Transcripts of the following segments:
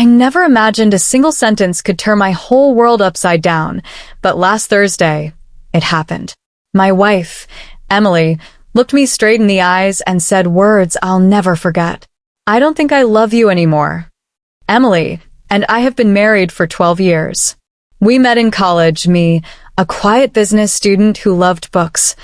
I never imagined a single sentence could turn my whole world upside down, but last Thursday, it happened. My wife, Emily, looked me straight in the eyes and said words I'll never forget. "I don't think I love you anymore." Emily and I have been married for 12 years. We met in college, me, a quiet business student who loved books,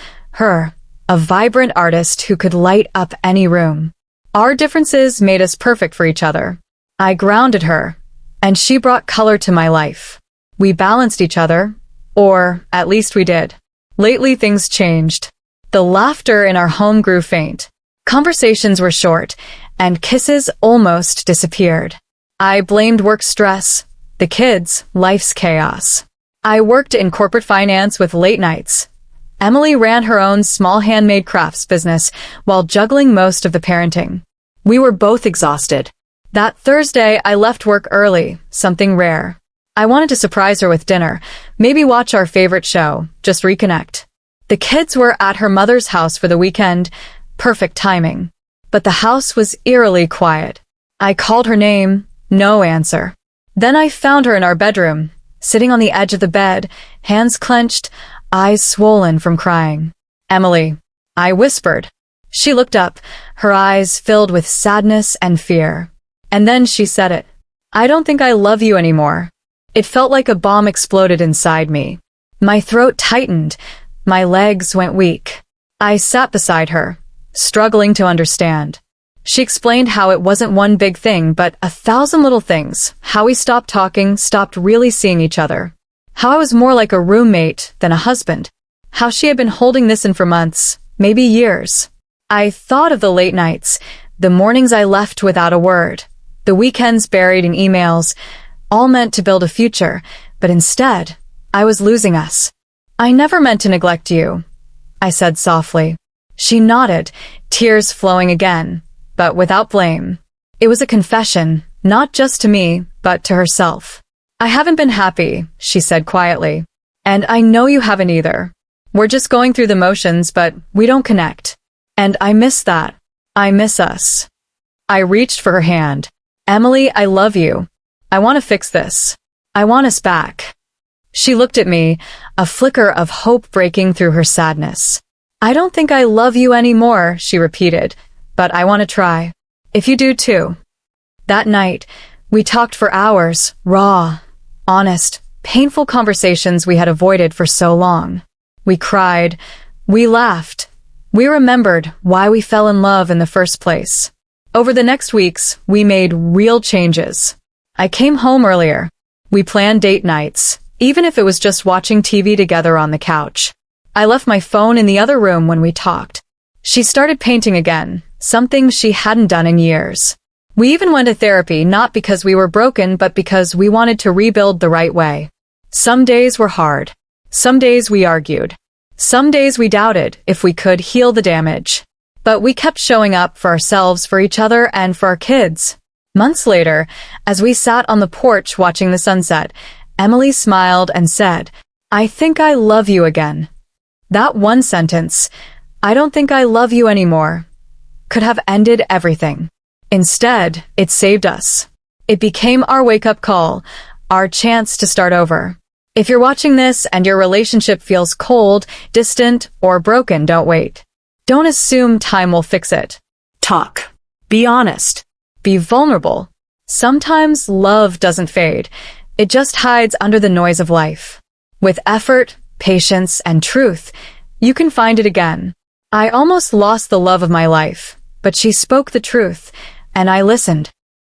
her, a vibrant artist who could light up any room. Our differences made us perfect for each other. I grounded her, and she brought color to my life. We balanced each other, or at least we did. Lately things changed. The laughter in our home grew faint. Conversations were short, and kisses almost disappeared. I blamed work stress, the kids, life's chaos. I worked in corporate finance with late nights. Emily ran her own small handmade crafts business while juggling most of the parenting. We were both exhausted. That Thursday, I left work early, something rare. I wanted to surprise her with dinner, maybe watch our favorite show, just reconnect. The kids were at her mother's house for the weekend, perfect timing. But the house was eerily quiet. I called her name, no answer. Then I found her in our bedroom, sitting on the edge of the bed, hands clenched, eyes swollen from crying. "Emily," I whispered. She looked up, her eyes filled with sadness and fear. And then she said it. "I don't think I love you anymore." It felt like a bomb exploded inside me. My throat tightened, my legs went weak. I sat beside her, struggling to understand. She explained how it wasn't one big thing, but 1,000 little things. How we stopped talking, stopped really seeing each other. How I was more like a roommate than a husband. How she had been holding this in for months, maybe years. I thought of the late nights, the mornings I left without a word, the weekends buried in emails, all meant to build a future, but instead, I was losing us. "I never meant to neglect you," I said softly. She nodded, tears flowing again, but without blame. It was a confession, not just to me, but to herself. "I haven't been happy," she said quietly. "And I know you haven't either. We're just going through the motions, but we don't connect. And I miss that. I miss us." I reached for her hand. "Emily, I love you. I want to fix this. I want us back." She looked at me, a flicker of hope breaking through her sadness. "I don't think I love you anymore," she repeated, "but I want to try. If you do too." That night, we talked for hours, raw, honest, painful conversations we had avoided for so long. We cried, we laughed, we remembered why we fell in love in the first place. Over the next weeks, we made real changes. I came home earlier. We planned date nights, even if it was just watching TV together on the couch. I left my phone in the other room when we talked. She started painting again, something she hadn't done in years. We even went to therapy, not because we were broken, but because we wanted to rebuild the right way. Some days were hard. Some days we argued. Some days we doubted if we could heal the damage. But we kept showing up for ourselves, for each other, and for our kids. Months later, as we sat on the porch watching the sunset, Emily smiled and said, "I think I love you again." That one sentence, "I don't think I love you anymore," could have ended everything. Instead, it saved us. It became our wake-up call, our chance to start over. If you're watching this and your relationship feels cold, distant, or broken, don't wait. Don't assume time will fix it. Talk. Be honest. Be vulnerable. Sometimes love doesn't fade. It just hides under the noise of life. With effort, patience, and truth, you can find it again. I almost lost the love of my life, but she spoke the truth, and I listened.